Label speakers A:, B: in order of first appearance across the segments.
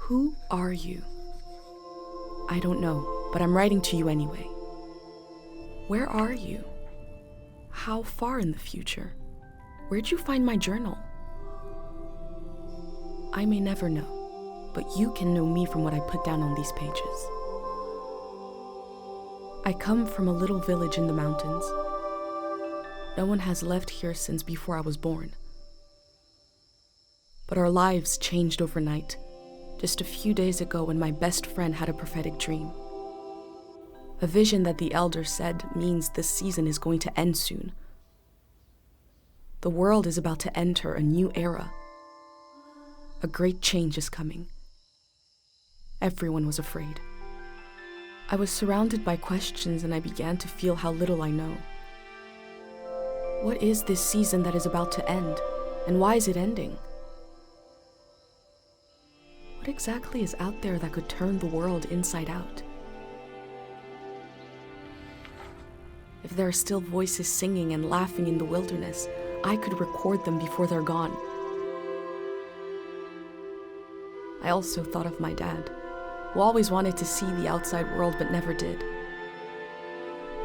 A: Who are you? I don't know, but I'm writing to you anyway. Where are you? How far in the future? Where'd you find my journal? I may never know, but you can know me from what I put down on these pages. I come from a little village in the mountains. No one has left here since before I was born. But our lives changed overnight, just a few days ago when my best friend had a prophetic dream. A vision that the elder said means this season is going to end soon. The world is about to enter a new era. A great change is coming. Everyone was afraid. I was surrounded by questions and I began to feel how little I know. What is this season that is about to end, and why is it ending? What exactly is out there that could turn the world inside out? If there are still voices singing and laughing in the wilderness, I could record them before they're gone. I also thought of my dad, who always wanted to see the outside world but never did.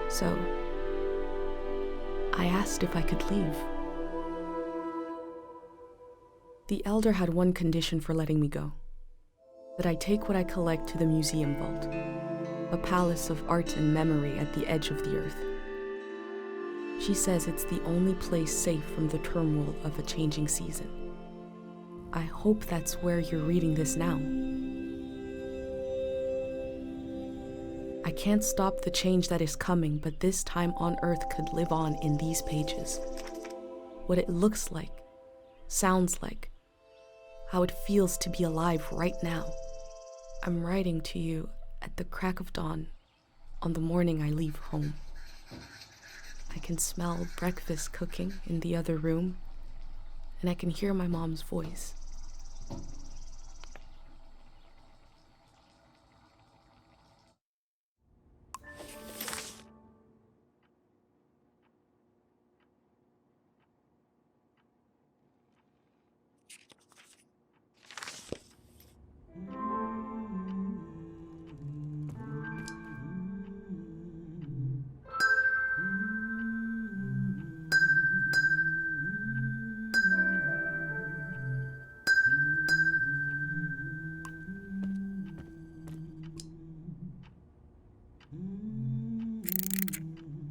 A: So, I asked if I could leave. The elder had one condition for letting me go: that I take what I collect to the museum vault, a palace of art and memory at the edge of the earth. She says it's the only place safe from the turmoil of a changing season. I hope that's where you're reading this now. I can't stop the change that is coming, but this time on Earth could live on in these pages. What it looks like, sounds like, how it feels to be alive right now. I'm writing to you at the crack of dawn on the morning I leave home. I can smell breakfast cooking in the other room, and I can hear my mom's voice.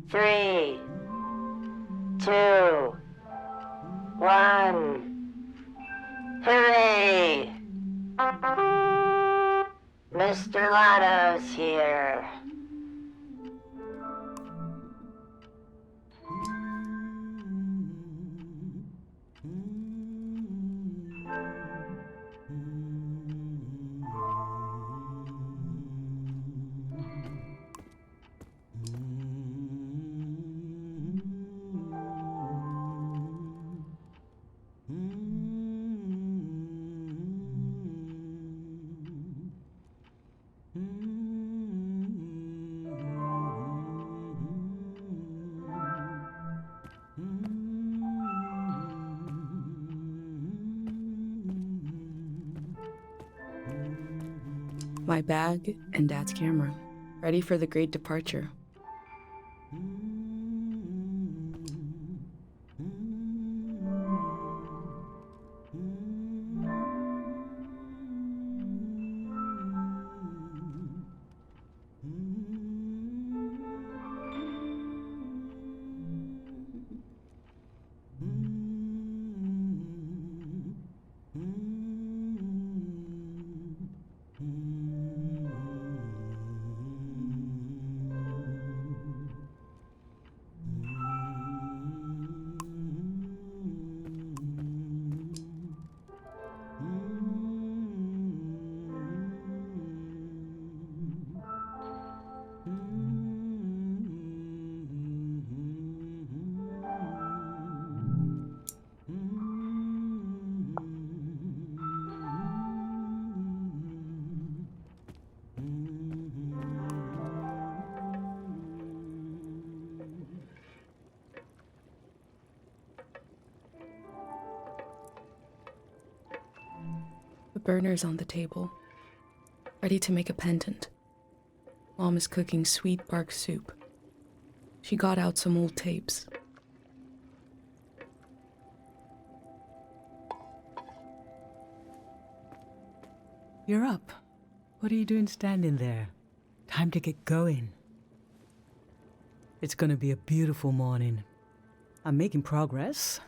B: Three, two, one. Hooray! Mr. Lotto's here.
A: My bag and Dad's camera, ready for the great departure. The burner's on the table. ready to make a pendant. Mom is cooking sweet bark soup. She got out some old tapes.
C: You're up. What are you doing standing there? Time to get going. It's gonna be a beautiful morning. I'm making progress.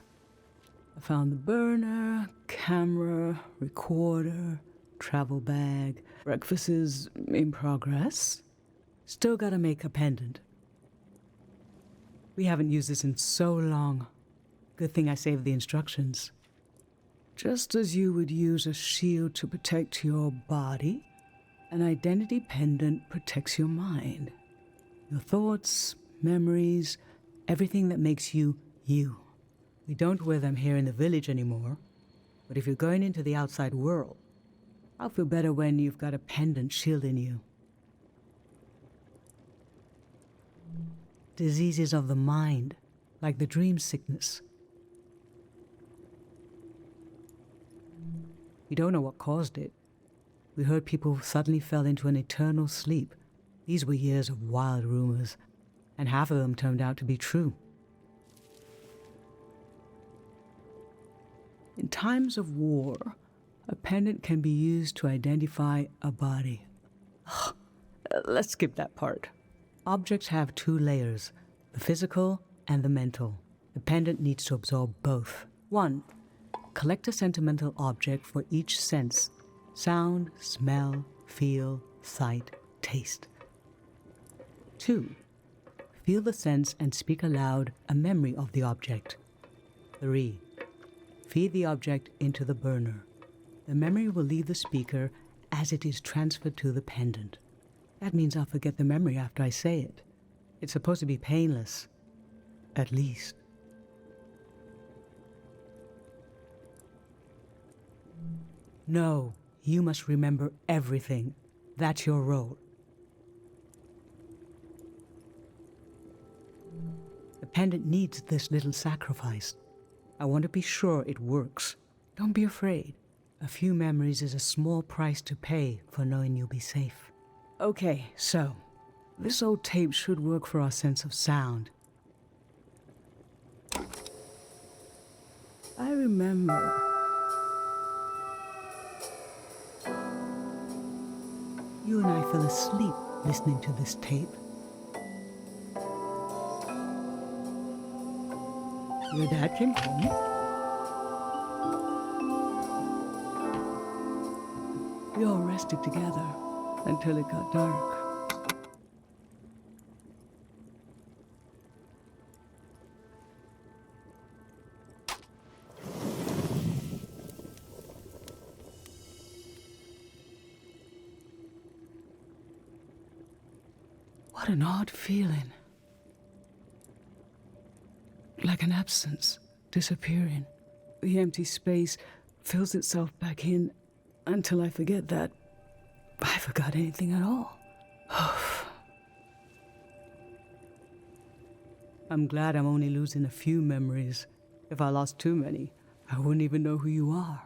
C: I found the burner, camera, recorder, travel bag. Breakfast is in progress. Still gotta make a pendant. We haven't used this in so long. Good thing I saved the instructions. Just as you would use a shield to protect your body, an identity pendant protects your mind. Your thoughts, memories, everything that makes you, you. We don't wear them here in the village anymore, but if you're going into the outside world, I'll feel better when you've got a pendant shielding you. Diseases of the mind, like the dream sickness. We don't know what caused it. We heard people suddenly fell into an eternal sleep. These were years of wild rumors, and half of them turned out to be true. In times of war, a pendant can be used to identify a body. Let's skip that part. Objects have two layers, the physical and the mental. The pendant needs to absorb both. 1. Collect a sentimental object for each sense: sound, smell, feel, sight, taste. 2. Feel the sense and speak aloud a memory of the object. 3. Feed the object into the burner. The memory will leave the speaker as it is transferred to the pendant. That means I'll forget the memory after I say it. It's supposed to be painless. At least. No, you must remember everything. That's your role. The pendant needs this little sacrifice. I want to be sure it works. Don't be afraid. A few memories is a small price to pay for knowing you'll be safe. Okay, so this old tape should work for our sense of sound. I remember. You and I fell asleep listening to this tape. Your dad came home. We all rested together until it got dark. What an odd feeling. Like an absence, disappearing. The empty space fills itself back in until I forget that I forgot anything at all. I'm glad I'm only losing a few memories. If I lost too many, I wouldn't even know who you are.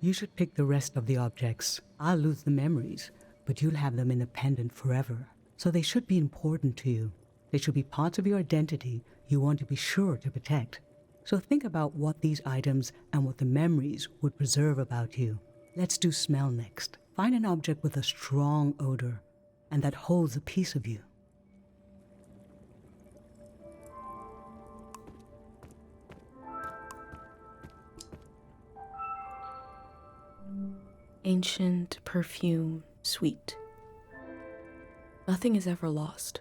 C: You should pick the rest of the objects. I'll lose the memories, but you'll have them independent forever. So they should be important to you. They should be parts of your identity you want to be sure to protect. So think about what these items and what the memories would preserve about you. Let's do smell next. Find an object with a strong odor and that holds a piece of you.
A: Ancient, perfume, sweet. Nothing is ever lost.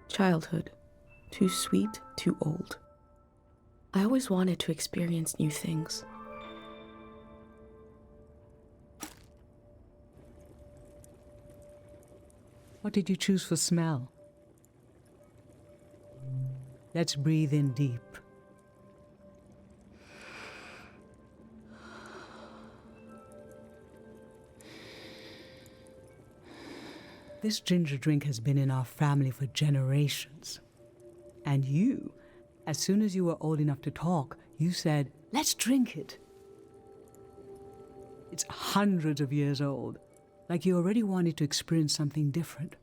A: Childhood. Too sweet, too old. I always wanted to experience new things.
C: What did you choose for smell? Let's breathe in deep. This ginger drink has been in our family for generations. And you, as soon as you were old enough to talk, you said, "Let's drink it." It's hundreds of years old, like you already wanted to experience something different.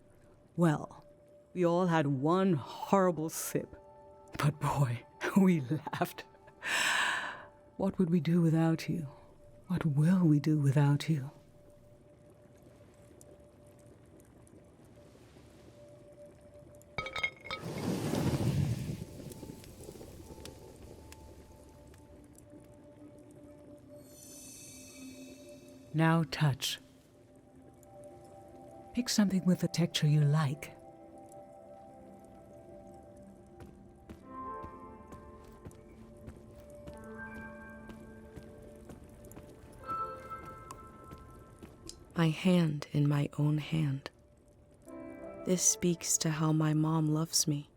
C: Well, we all had one horrible sip, but boy, we laughed. What would we do without you? What will we do without you? Now touch. Pick something with a texture you like.
A: My hand in my own hand. This speaks to how my mom loves me.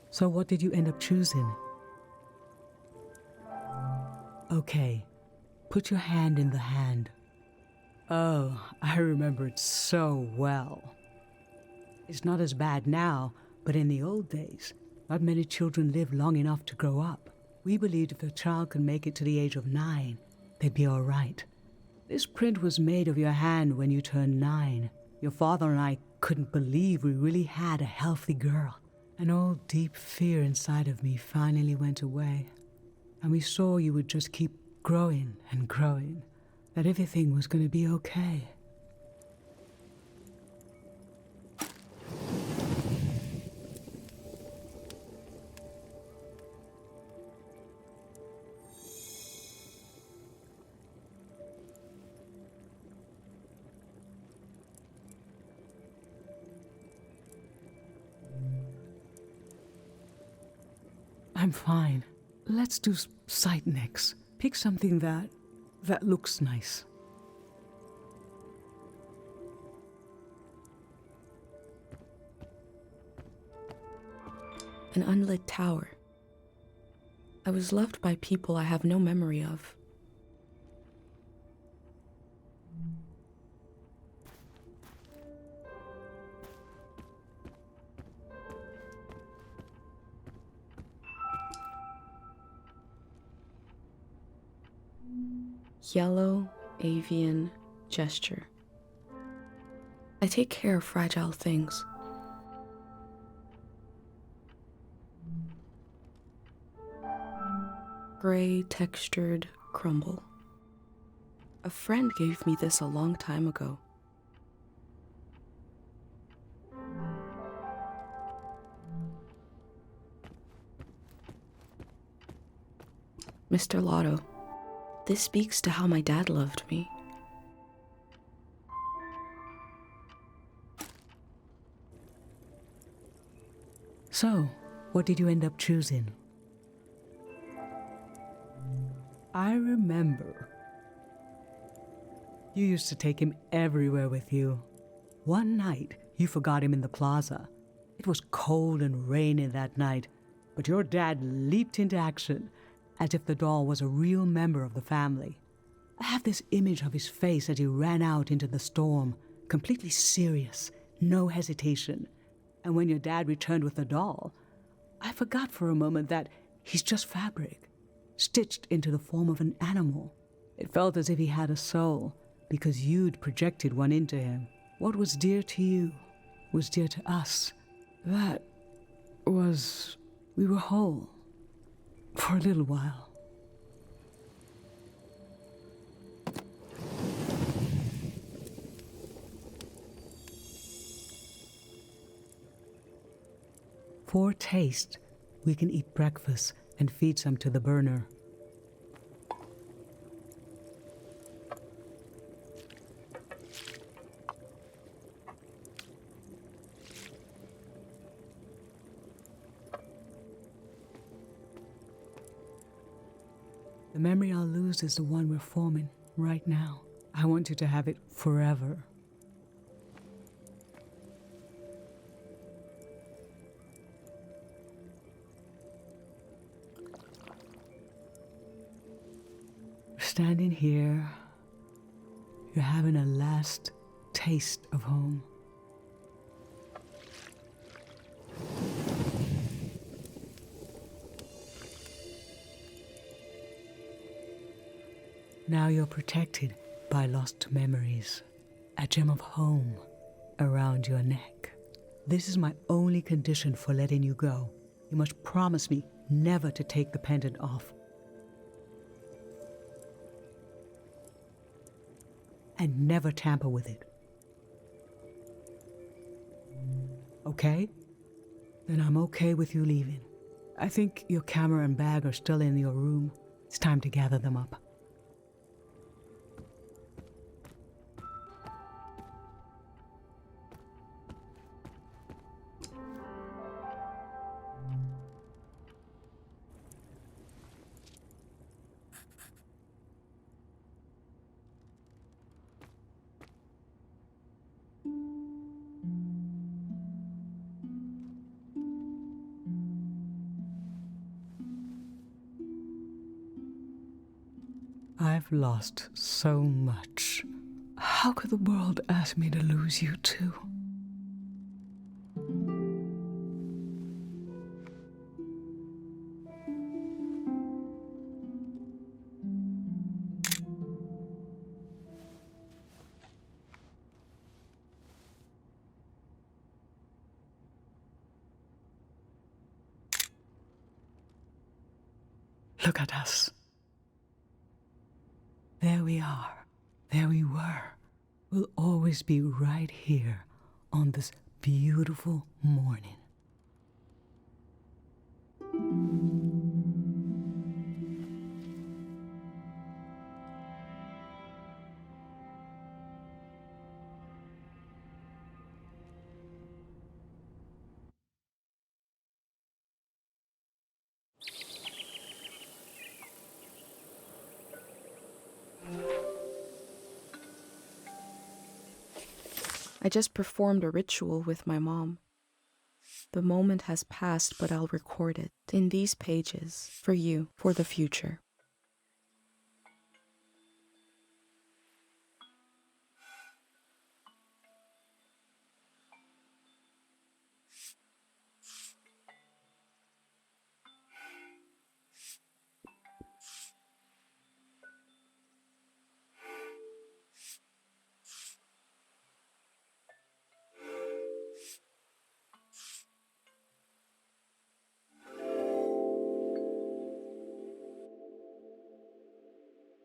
C: So what did you end up choosing? Okay, put your hand in the hand. Oh, I remember it so well. It's not as bad now, but in the old days, not many children lived long enough to grow up. We believed if a child could make it to the age of 9, they'd be all right. This print was made of your hand when you turned 9. Your father and I couldn't believe we really had a healthy girl. An old deep fear inside of me finally went away, and we saw you would just keep growing and growing, that everything was going to be okay. I'm fine. Let's do sight next. Pick something that looks nice.
A: An unlit tower. I was loved by people I have no memory of. Yellow avian gesture. I take care of fragile things. Gray textured crumble. A friend gave me this a long time ago. Mr. Lotto, this speaks to how my dad loved me.
C: So, what did you end up choosing? I remember. You used to take him everywhere with you. One night, you forgot him in the plaza. It was cold and rainy that night, but your dad leaped into action as if the doll was a real member of the family. I have this image of his face as he ran out into the storm, completely serious, no hesitation. And when your dad returned with the doll, I forgot for a moment that he's just fabric, stitched into the form of an animal. It felt as if he had a soul, because you'd projected one into him. What was dear to you was dear to us. We were whole. For a little while. For taste, we can eat breakfast and feed some to the burner. The memory I'll lose is the one we're forming right now. I want you to have it forever. standing here, you're having a last taste of home. Now you're protected by lost memories, a gem of home around your neck. This is my only condition for letting you go. You must promise me never to take the pendant off. And never tamper with it. Okay? Then I'm okay with you leaving. I think your camera and bag are still in your room. It's time to gather them up. I've lost so much. How could the world ask me to lose you too? Look at us. There we are. There we were. We'll always be right here on this beautiful morning.
A: I just performed a ritual with my mom. The moment has passed, but I'll record it in these pages for you, for the future.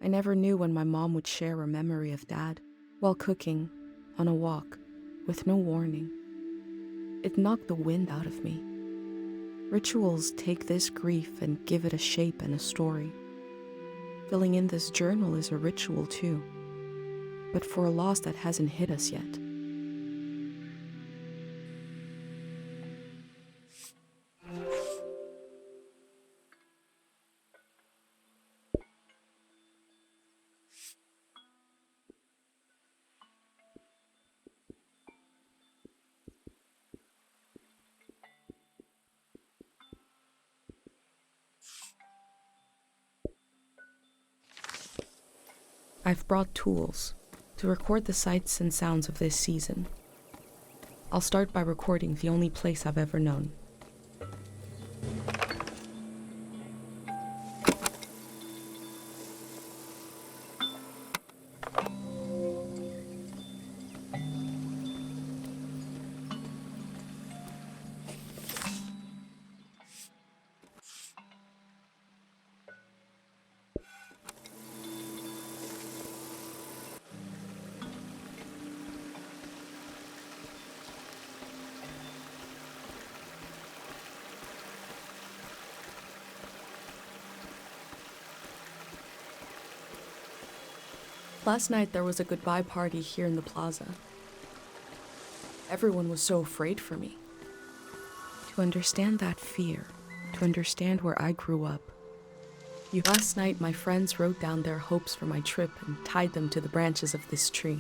A: I never knew when my mom would share a memory of Dad while cooking, on a walk, with no warning. It knocked the wind out of me. Rituals take this grief and give it a shape and a story. Filling in this journal is a ritual too, but for a loss that hasn't hit us yet. I've brought tools to record the sights and sounds of this season. I'll start by recording the only place I've ever known. Last night there was a goodbye party here in the plaza. Everyone was so afraid for me. To understand that fear, to understand where I grew up. Last night my friends wrote down their hopes for my trip and tied them to the branches of this tree.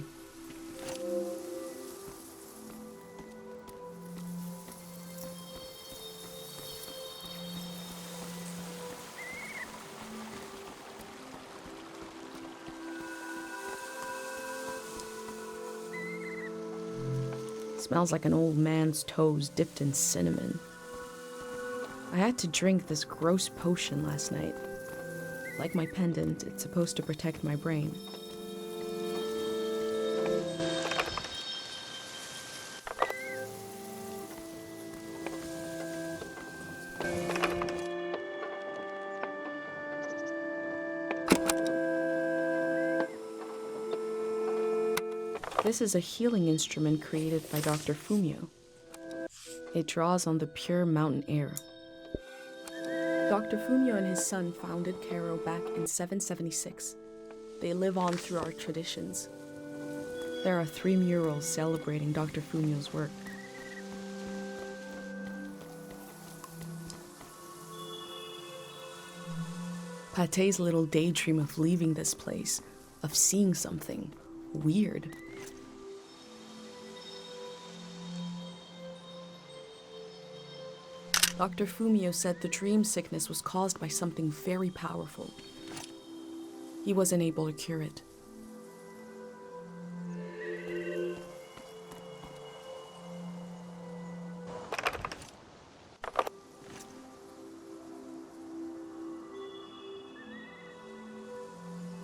A: Smells like an old man's toes dipped in cinnamon. I had to drink this gross potion last night. Like my pendant, it's supposed to protect my brain. This is a healing instrument created by Dr. Fumio. It draws on the pure mountain air. Dr. Fumio and his son founded Caro back in 776. They live on through our traditions. There are 3 murals celebrating Dr. Fumio's work. Pate's little daydream of leaving this place, of seeing something weird. Dr. Fumio said the dream sickness was caused by something very powerful. He wasn't able to cure it.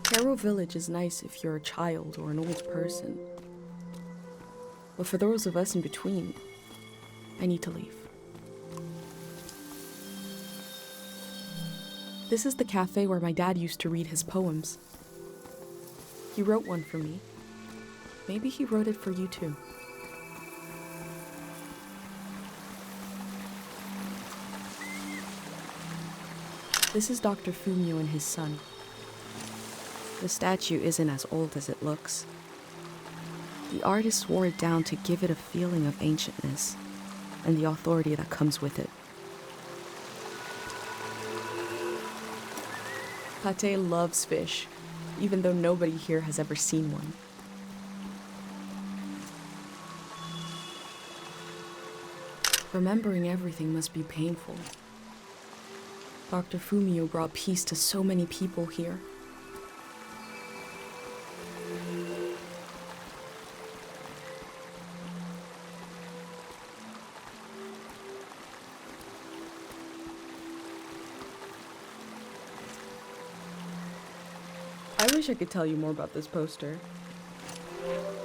A: Caro Village is nice if you're a child or an old person. But for those of us in between, I need to leave. This is the cafe where my dad used to read his poems. He wrote one for me. Maybe he wrote it for you too. This is Dr. Fumio and his son. The statue isn't as old as it looks. The artist wore it down to give it a feeling of ancientness and the authority that comes with it. Pate loves fish, even though nobody here has ever seen one. Remembering everything must be painful. Dr. Fumio brought peace to so many people here. I wish I could tell you more about this poster,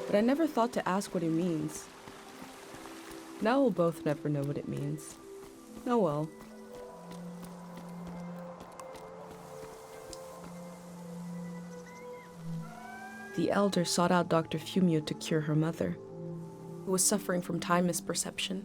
A: but I never thought to ask what it means. Now we'll both never know what it means. Oh well. The elder sought out Dr. Fumio to cure her mother, who was suffering from time misperception.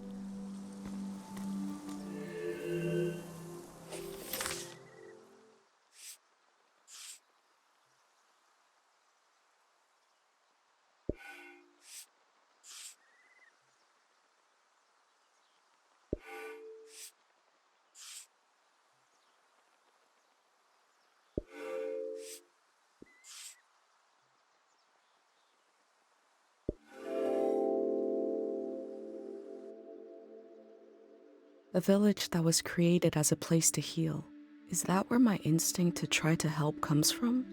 A: A village that was created as a place to heal. Is that where my instinct to try to help comes from?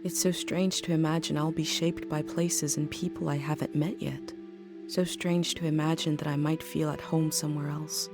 A: It's so strange to imagine I'll be shaped by places and people I haven't met yet. So strange to imagine that I might feel at home somewhere else.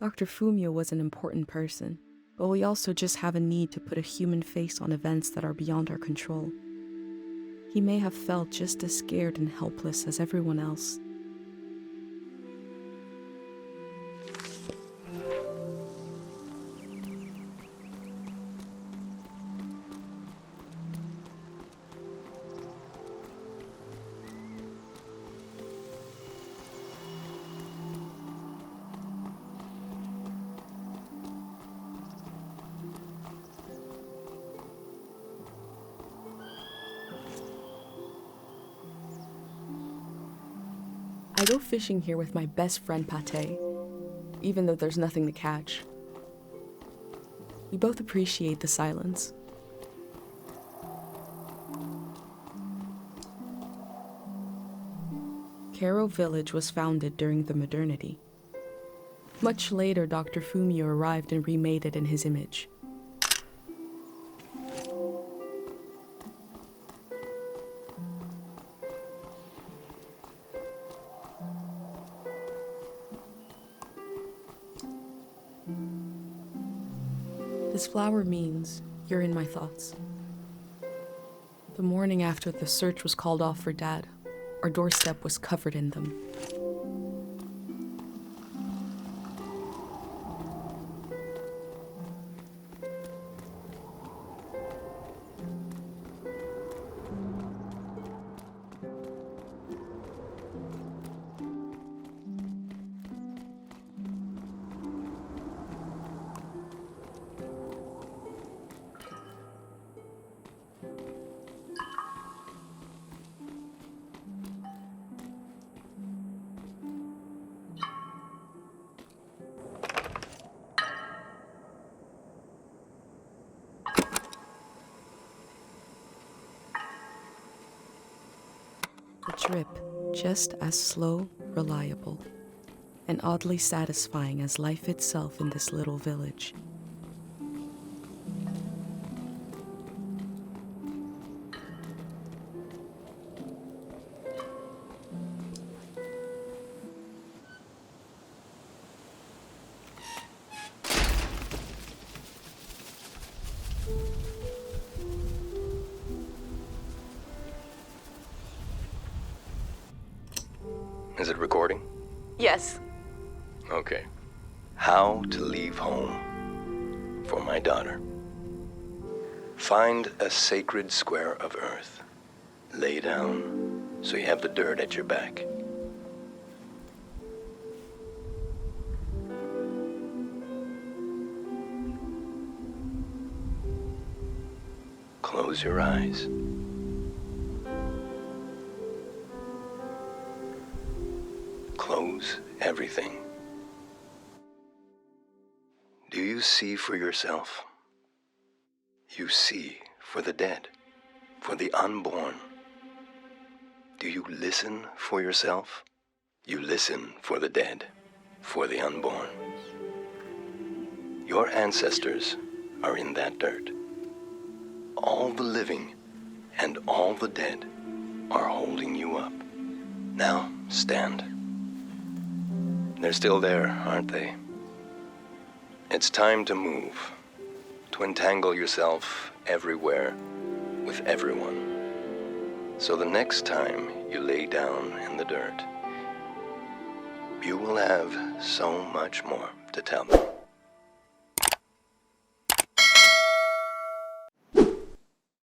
A: Dr. Fumio was an important person, but we also just have a need to put a human face on events that are beyond our control. He may have felt just as scared and helpless as everyone else. I go fishing here with my best friend Pate, even though there's nothing to catch. We both appreciate the silence. Caro Village was founded during the modernity. Much later, Dr. Fumio arrived and remade it in his image. This flower means you're in my thoughts. The morning after the search was called off for Dad, our doorstep was covered in them. The drip, just as slow, reliable, and oddly satisfying as life itself in this little village.
D: Is it recording?
A: Yes.
D: Okay. How to leave home for my daughter. Find a sacred square of earth. Lay down so you have the dirt at your back. Close your eyes. Close everything. Do you see for yourself? You see for the dead, for the unborn. Do you listen for yourself? You listen for the dead, for the unborn. Your ancestors are in that dirt. All the living and all the dead are holding you up. Now stand. They're still there, aren't they? It's time to move, to entangle yourself everywhere with everyone. So the next time you lay down in the dirt, you will have so much more to tell them.